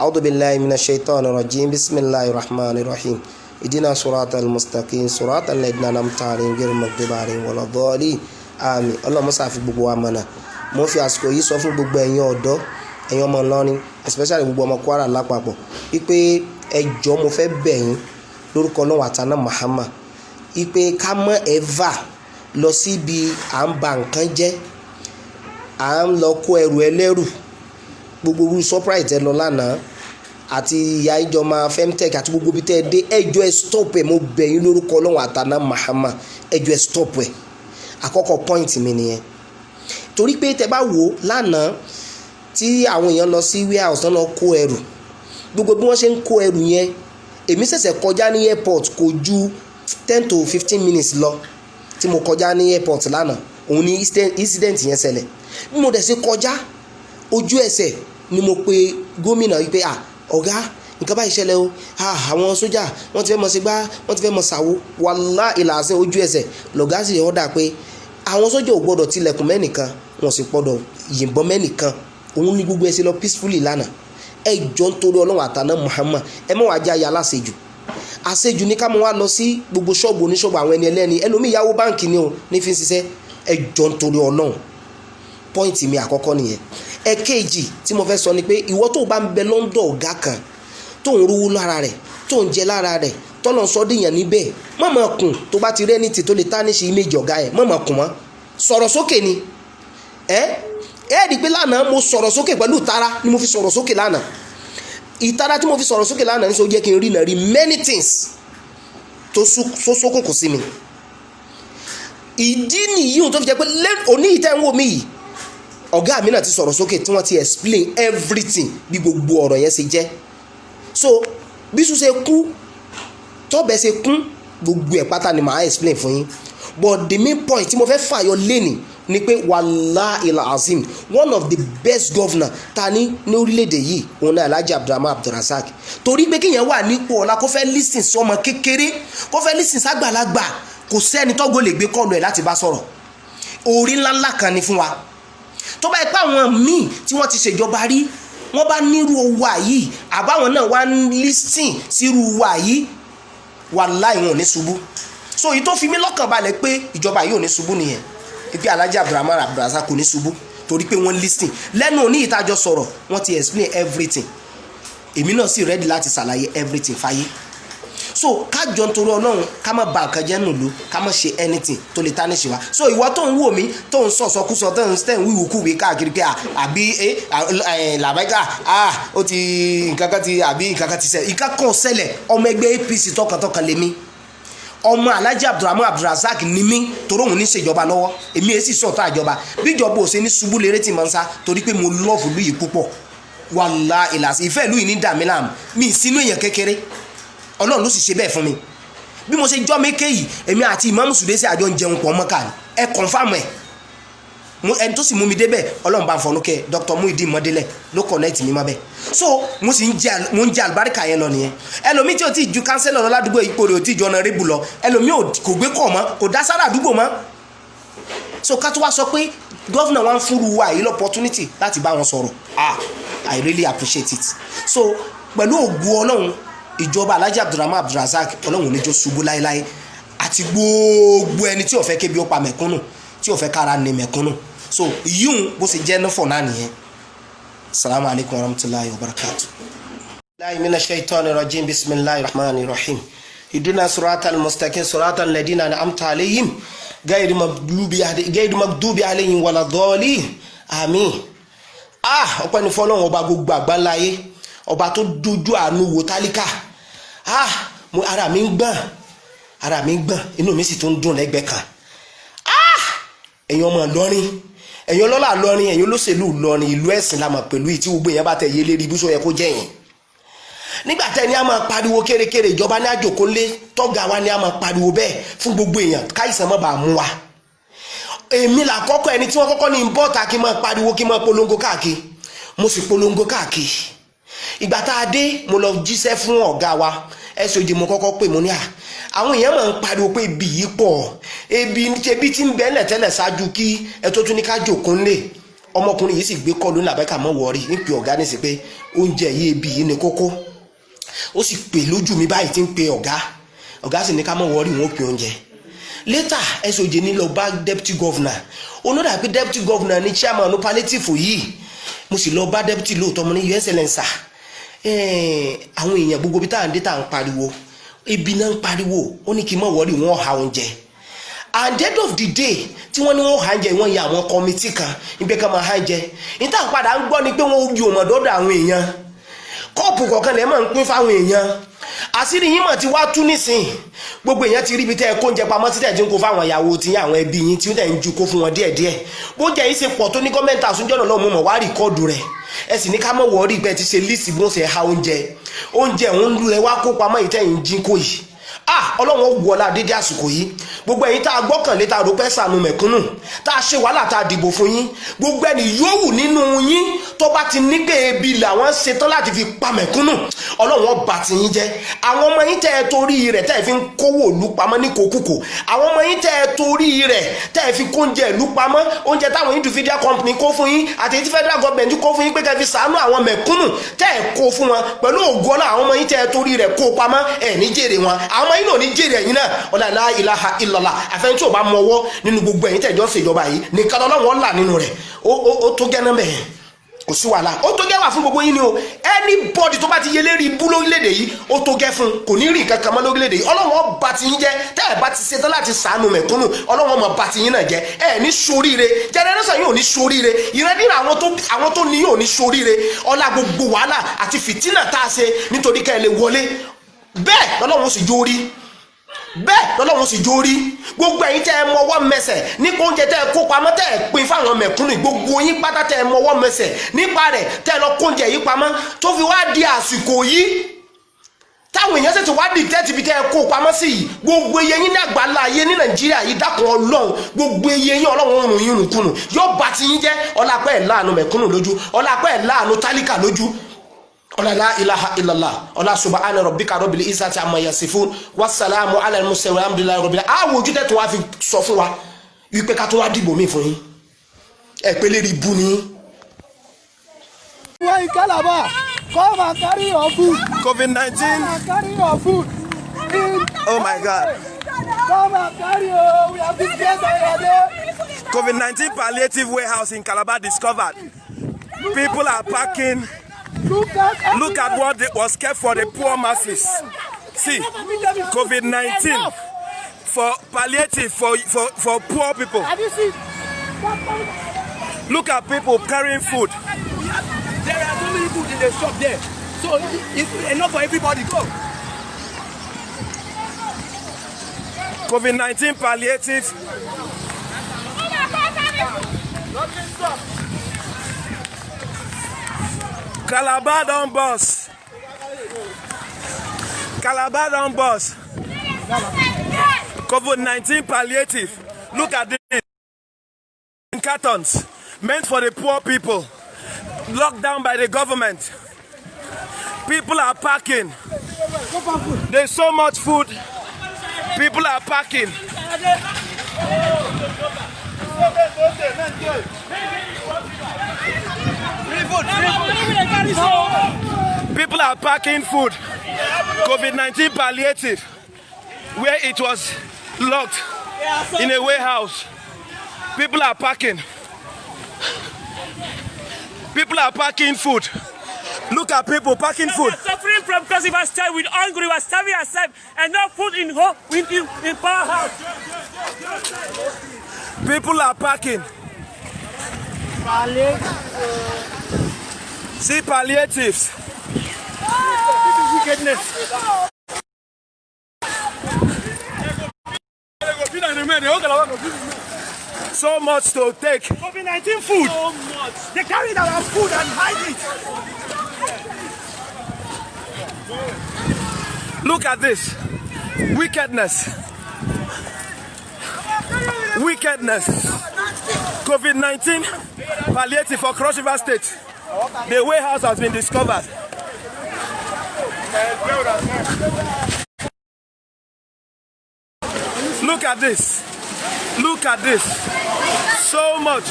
أعوذ بالله من الشيطان الرجيم بسم الله الرحمن الرحيم اهدنا صراط المستقيم صراط الذين أنعمت عليهم غير المغضوب عليهم ولا الضالين àmín. Ọlọ́run mọ́sá fi gbogbo wa mọ̀nà. Mo fi àsìkò yìí sọ fún gbogbo ẹ̀yin ọ̀dọ́, ẹ̀yin ọmọ Ìlọrin, especially gbogbo ọmọ Kwara lápapọ̀, wípé ẹ jọ̀ọ́ mo fẹ́ bẹ̀ yín lórúkọ Ọlọ́run àtàná Muhammad, wípé ká mọ́ ever lọ síbi à ń ba nǹkan jẹ́, à ń lọ kó ẹrù ẹlẹ́rù. Gbogbo surprise ẹ lọ lánàá àti ìyá ìjọba femtech àti gbogbo bí tẹ́ ẹ dé, ẹjọ́ ẹ stop ẹ, mo bẹ̀ yín lórúkọ Ọlọ́run àtàná Muhammad, ẹjọ́ ẹ stop ẹ. Àkọ́kọ́ point mi nìyẹn, torí pé tẹ́ bá wò lánàá tí àwọn èèyàn lọ sí warehouse tán lọ kó ẹrù, gbogbo bí wọ́n ṣe ń kó ẹrù yẹn, èmi ṣẹ̀ṣẹ̀ kọjá ní airport kò ju 10 to 15 minutes lọ tí mo kọjá ní airport lánàá, òun ni incident yẹn ṣẹlẹ̀. Bí mo dẹ̀ ṣe kọjá ojú ẹsẹ̀ ni mo pe gómìnà wípé ọ̀gá nǹkan báyìí ṣẹlẹ̀ o, àwọn sójà wọ́n ti fẹ́ mọ̀ sí gbá, wọ́n ti fẹ́ mọ̀ sàwó. Wallahi ìlàsẹ̀ ojú ẹsẹ̀ lọ̀gá sì ọ̀dà pé àwọn sójà ò gbọ́dọ̀ tilẹ̀kùn mẹ́nìkan, wọ́n sì gbọ́dọ̀ yìnbọn mẹ́nìkan. Òun ní gbogbo ẹsẹ̀ lọ peacefully lánàá. Ẹ jọ̀ọ́ nítorí Ọlọ́run àtàná Muhammad, ẹ mọ̀ wá jẹ́ ayé aláṣejù. Àṣejù ní ká mọ̀ wá lọ sí gbogbo ṣọ́ọ̀bù oníṣọ́ọ̀bù àwọn ẹni ẹlẹ́ni, ẹlòmíì yáwó báǹkì ni o ní fi ń ṣiṣẹ́. Ẹ jọ̀ọ́ nítorí Ọlọ́run. Point mi àkọ́kọ́ nìyẹn. Ẹ̀kejì tí mo fẹ́ sọ ni pé ìwọ tó bá ń bẹ London ọ̀gá kan tó ń rówó lára rẹ̀, tó ń jẹ lára rẹ̀, tọ́lọ̀ sọ dìyàn níbẹ̀, má máa kùn tó bá ti rẹ́ ní ti tó lè tánìṣì image ọ̀gá ẹ̀, má máa kùn mọ́. Sọ̀rọ̀ sókè ni. Rí pé lánàá mo sọ̀rọ̀ sókè pẹ̀lú ìtara ni mo fi sọ̀rọ̀ sókè lánàá. Ìtara tí mo fi sọ̀rọ̀ sókè lánàá ní sọ jẹ́ kí n rí náà rí many things tó sókùnkùn sí mi. Ìdí nìyí tó fi jẹ́ pé òní ìtẹ́ ń wò mí yìí, ọ̀gá mi náà ti sọ̀rọ̀ sókè tí wọ́n ti explain everything bí gbogbo ọ̀rọ̀ yẹn ṣe jẹ́. So bí sùn ṣe kú tọ́bẹ̀ ṣe kún, gbogbo ẹ̀ pátá ni màá explain fún yín. But the main point tí mo fẹ́ fàyọ lẹ́nìí ni pé wallahi alazim one of the best governor ta ní orílẹ̀-èdè yìí òun náà Alhaji Abdulrahman Abdulrazak. Torí pé kíyẹn wà nípò ọ̀la kó fẹ́ listen sí ọmọ kékeré, kó fẹ́ listen ságbàlagbà, kò sẹ́ni tọ́gbó lè gbé kọ́ọ̀lù ẹ̀ láti bá sọ̀rọ̀. Orí ńláńlá kan ni fún wa. Tó bá ipá àwọn míì tí wọ́n ti ṣèjọba rí, wọ́n bá nírú wa yìí, àbáwọn náà wá ń listen sírú wa yìí, wallahi wọn ò ní ṣubú. So èyí tó fi mí lọ́kàn balẹ̀ pé ìjọba yìí ò ní ṣubú nìyẹn, pé Alhaji Abdulrahman Abdulrazak kò ní ṣubú torí pé wọ́n listen. Lẹ́nu òní ìtajọ sọ̀rọ̀ wọ́n ti explain everything, èmi náà sì ready láti ṣàlàyé everything fáyé. So kájọ nítorí Ọlọ́run ká má ba nǹkan jẹ́ nùlú, ká má ṣe anything tó lè tánìṣe wa. So ìwọ tó ń wò mí tó ń sọ̀sọ̀kúsọ tó ń stẹ̀ ń wíwúkúwé káàkiri pé àbí làbáyíká ó ti nǹkan kan ti àbí nǹkan kan ti ṣẹlẹ̀, nǹkan kan ṣẹlẹ̀. Ọmọ ẹgbẹ́ APC tọkàntọkàn lèmi, ọmọ Alhaji Abdulrahman Abdulrazak ni mí torí òun ní ṣèjọba lọ́wọ́, èmi èsì sọ̀tọ̀ àjọba. Bí ìjọba ò ṣe ní ṣubú lérè tí mo ń sá torí pé mo lọ́ọ̀fù lùyìí púpọ̀. Wallahi ìlàsì ìfẹ́ ìlú yìí ní dàmí láàmú, mi sínú èèyàn kékeré. Ọlọ́run ló sì ṣe bẹ́ẹ̀ fún mi. Bí mo ṣe jọ́ mékè yìí, èmi àti Imam Sudesi àjọ ń jẹun pọ̀ mọ́kà ni. Ẹ confirm ẹ̀. Ẹni tó sì mú mi débẹ̀, Ọlọ́run bá ń fọnú kẹ́ Dr. Muideen Mọ́délẹ̀ ló connect mi mọ́ bẹ́ẹ̀. So mo ń jẹ àlùbáríkà yẹn lọ nìyẹn. Ẹlòmíì tí ò tí ì ju kánsẹ́lọ̀ lọ ládùúgbò ipò rẹ̀ ò tí ì ju honorable lọ, ẹlòmíì kò gbé kọ̀ mọ́, kò dá sára àdúgbò mọ́. So ká tó wá sọ pé gọ́vnà wa ń fúnru wa yìí l'opportunity láti bá wọn sọ̀rọ̀. I really appreciate it. So pẹ̀lú ògùn Ọlọ́run, ìjọba Alhaji Abdulrahman Abdulrazak Ọlọ́run ní jó ṣubú láéláé, àti gbogbo ẹni tí ó fẹ́ kébi ó pa mẹ̀kúnnù, tí ó fẹ́ kára ní mẹ̀kúnnù. So yíyún bó ṣe jẹ́ náà náà nìyẹn. Assalamu alaikum warahmatullahi wabarakatuh. Billahi minash shaitani rajim, bismillahir rahmanir rahim. Ihdina siratal mustaqim siratal ladina an'amta alayhim ghayri maghdubi alayhim waladdallin. Àmín. Ọpẹ́ ni fọ́lọ́run ọba gbogbo àgbáláyé, ọba tó dojú àánú wo tálíkà. Ara mi ń gbọ̀n, inú mi sì tún dùn lẹ́gbẹ̀ẹ́ kan. Ẹ̀yin ọmọ Ìlọrin, ẹ̀yin ọlọ́lá Ìlọrin, ẹ̀yin olóṣèlú Ìlọrin, ìlú ẹ̀sìn la mọ̀ pẹ̀lú ìtí gbogbo èèyàn bá tẹ̀ yé lérí ibùsọ̀ yẹ kó jẹ́ yẹn. Nígbà tẹ́ ni a máa pariwo kérékéré, ìjọba ní àjòkólé, tọ́gà wa ni a máa pariwo bẹ́ẹ̀ fún gbogbo èèyàn káìsàn má bàa mú wa. Èmi làkọ́kọ́ ẹni tí wọ́n kọ́kọ́ ní bọ́ọ̀tà kí n máa pariwo, kí n máa polongo káàkiri. Mo sì polongo káàkiri. Ìgbà tá a dé mo lọ jíṣẹ́ fún ọ̀gá wa SOG, mo kọ́kọ́ pè mo ní àwọn èèyàn máa ń pariwo pé ibi yìí pọ̀, ebi tí ń bẹ́lẹ̀ tẹ́lẹ̀ ṣáájú kí ẹ tó tún ní ká jòkó ńlẹ̀. ọmọkùnrin yìí sì gbé kọ́ọ̀lù làbẹ́ka mọ́ wọ́ọ́rì ń pe ọ̀gá ní sí pé oúnjẹ yìí ebi yìí ni kókó ó sì pè lójú mi báyìí tí ń pe ọ̀gá sì ní ká mọ́ wọ́ọ́rì wọn ó pe oúnjẹ later SOJ ní lọ bá deputy governor olódà pé deputy governor ní chairman ní palliative yìí mo sì lọ bá deputy lóòótọ́ mo ní your excellence àwọn èèyàn gbogbo bí táwọn dé tá à ń pariwo ebi náà ń pariwo ó ní kí n mọ̀ wọ́ọ́rì wọn ha oúnjẹ at the end of the day tí wọ́n ní wọ́n ha oúnjẹ wọ́n yẹ àwọn kọ́mítì kan níbi ká máa ha oúnjẹ níta padà ń gbọ́ ni pé wọ́n yọ ọmọdọ́dọ̀ àwọn èèyàn kọ́ọ̀pù kọ̀ọ̀kan lẹ́ẹ̀ máa ń pín fáwọn èèyàn àṣírí yín mọ̀ ti wá tú nísìn gbogbo èèyàn ti rí ibi tẹ́ ẹ kó oúnjẹ pamọ́ sí tẹ̀jú ń kó fáwọn ìyàwó tí àwọn ẹbí yín tí ó tẹ̀ ń ju kó fún wọn díẹ̀díẹ̀ bó jẹ́ yìí ṣe pọ̀ tó ní gọ́ọ̀mẹ̀ntì àsúnjọ́nà náà mo mọ̀ wá rìkọ́ọ̀dù rẹ̀ ẹ sì ní ká mọ̀ wọ́ọ́rì pé ti ṣe líìsì bí wọ́n ṣe ha oúnjẹ òun lulẹ̀ wá kó pamọ́ ìtẹ̀yìn jí kó yìí ọlọ́run ó wọlá dédé àsìkò yìí gbogbo ẹ̀yin tá a gbọ́kànlé tá a rò pé ṣàánú mẹ̀kúnnù tá a ṣe wàhálà tá a dìbò fún yín gbogbo ẹni yòówù nínú yín tó bá ti ní pé ebi làwọn ṣetán láti fi pa mẹ̀kúnnù ọlọ́run ó bà ti yín jẹ́ àwọn ọmọ yín tẹ́ ẹ torí rẹ̀ tẹ́ ẹ fi ń kówó ìlú pamọ́ ní kòkúkò àwọn ọmọ yín tẹ́ ẹ torí rẹ̀ tẹ́ ẹ fi kóúnjẹ ìlú pamọ́ oúnjẹ táwọn individual company kó fún yín àti tí federal government kó fún yín pé kẹ́ fi ṣàánú àwọn mẹ̀kúnnù tẹ́ ẹ kó fún wọn pẹ̀lú ògo Ọlọ́run àwọn ọmọ yín tẹ́ ẹ torí rẹ̀ kó pamọ́ ẹ̀ ní jèrè wọn àwọn ọmọ yín náà ní jèrè ẹ̀yin náà ọ̀là la ilaha illallah àfẹ́yìn tí ò bá mọ ọwọ́ nínú gbogbo ẹ̀yin tẹ̀jọ́ ṣèjọba yìí nìkan Ọlọ́run là nínú rẹ̀ ó tó gẹ́ náà bẹ́ẹ̀ kò sí wàhálà ó tó gẹ́ wà fún gbogbo yín ni o anybody tó bá ti yẹ lérí ibú lórílẹ̀‐èdè yìí ó tó gẹ́ fún kò ní rí nǹkan kan mọ́ lórílẹ̀‐èdè yìí Ọlọ́run ọba ti yín jẹ́ tẹ́ ẹ̀ bá ti ṣetán láti ṣàánú mẹ̀kúnnù Ọlọ́run ọmọ bá ti yín náà jẹ́ ẹ̀ ní soríire generation yóò ní soríire ìrẹ́dínà àwọn tó ní yóò ní soríire ọlá gbogbo wàhálà àti fìtínà tá a ṣe nítorí ká ẹ lè wọlé bẹ́ẹ̀ lọ́lọ́run sì jó rí bẹ́ẹ̀ lọ́lọ́run sì jórí gbogbo ẹ̀yin tẹ́ ẹ mọwọ́ mẹsẹ̀ nípa oúnjẹ tẹ́ ẹ kó pamọ́ tẹ́ ẹ pín fáwọn mẹ̀kúnnù gbogbo yín pátá tẹ́ ẹ mọwọ́ mẹsẹ̀ nípa rẹ̀ tẹ́ ẹ lọ kóúnjẹ yìí pamọ́ tó fi wá di àsìkò yìí táwọn èèyàn ṣètò wá dìtẹ́tì bí tẹ́ ẹ kó pamọ́ sí yìí gbogbo iye yín ní àgbáńlá ayé ní Nàìjíríà yìí dákun Ọlọ́run gbogbo iye yín Ọlọ́run rùn yín rùnkùnù yóò bá ti yín jẹ́ ọlápẹ́ ẹ̀ láàánú mẹ̀kúnnù lójú ọlápẹ́ ẹ̀ láàánú tálíkà lójú ọlá la ilaha illallah ọlá subhana rabbika rabbil izzati amma yasifun wassalamu ala al-mursalin alhamdulillahi rabbil alamin àwọn ojú tẹ́ tó wá fi sọ fún wa wípé ká tó wá dìbò mí fún yín ẹ pé lérí bú ni. Why in Calabar? Come and carry your food. COVID-19. Come and carry your food. Oh my God. Come and carry your. We have been there already. COVID-19 palliative warehouse in Calabar discovered. People are packing. Look at what was kept for the poor masses. See, COVID-19 for palliative for poor people. Have you seen? Look at people carrying food. There are so many food in the shop there. So it's enough for everybody. Go. COVID-19 palliative. Calabar don bus. Calabar don bus. COVID-19 palliative. Look at this. Cartons meant for the poor people. Locked down by the government. People are packing. There's so much food. People are packing. People are packing food. COVID-19 palliative, where it was locked in a warehouse. People are packing. People are packing food. Look at people packing food. We are suffering from because we are starving with hungry. We are starving ourselves and no food in home in powerhouse. People are packing. See palliatives. So much to take. COVID-19 food. So much. They carried our food and hide it. Look at this. Wickedness. Wickedness. COVID-19 palliative for Cross River State. The warehouse has been discovered. Look at this. Look at this. So much.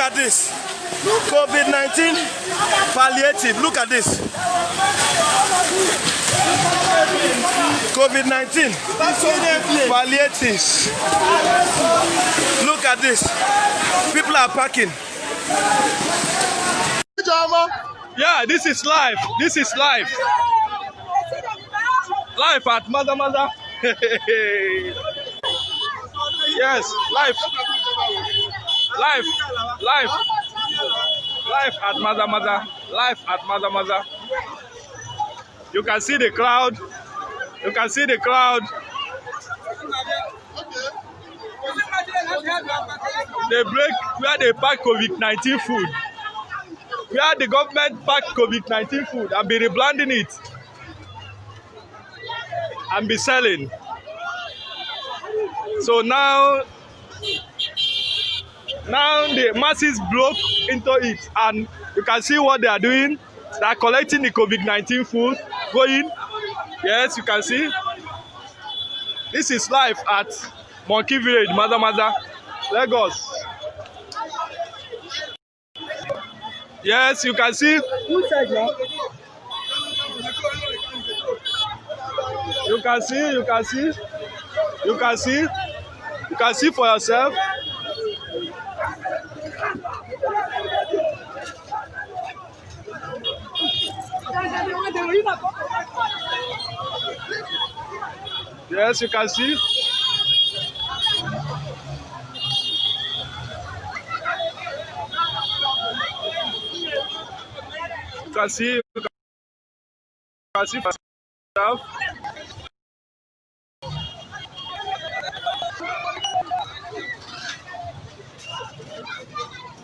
at this. COVID-19 palliative. Look at this. COVID-19 palliatives. Look at this. People are packing. Yeah, this is live. This is live. Live at Maza. Yes, live at Maza. Live at Maza. You can see the crowd. You can see the crowd. They break where they pack COVID-19 food. Where the government pack COVID-19 food and be rebranding it and be selling. So now the masses broke into it, and you can see what they are doing. They are collecting the COVID-19 food, going. Yes, you can see. This is live at Monkey Village, Maza, Lagos. Yes, you can see. You can see for yourself. Yes, you can see. You can see for yourself.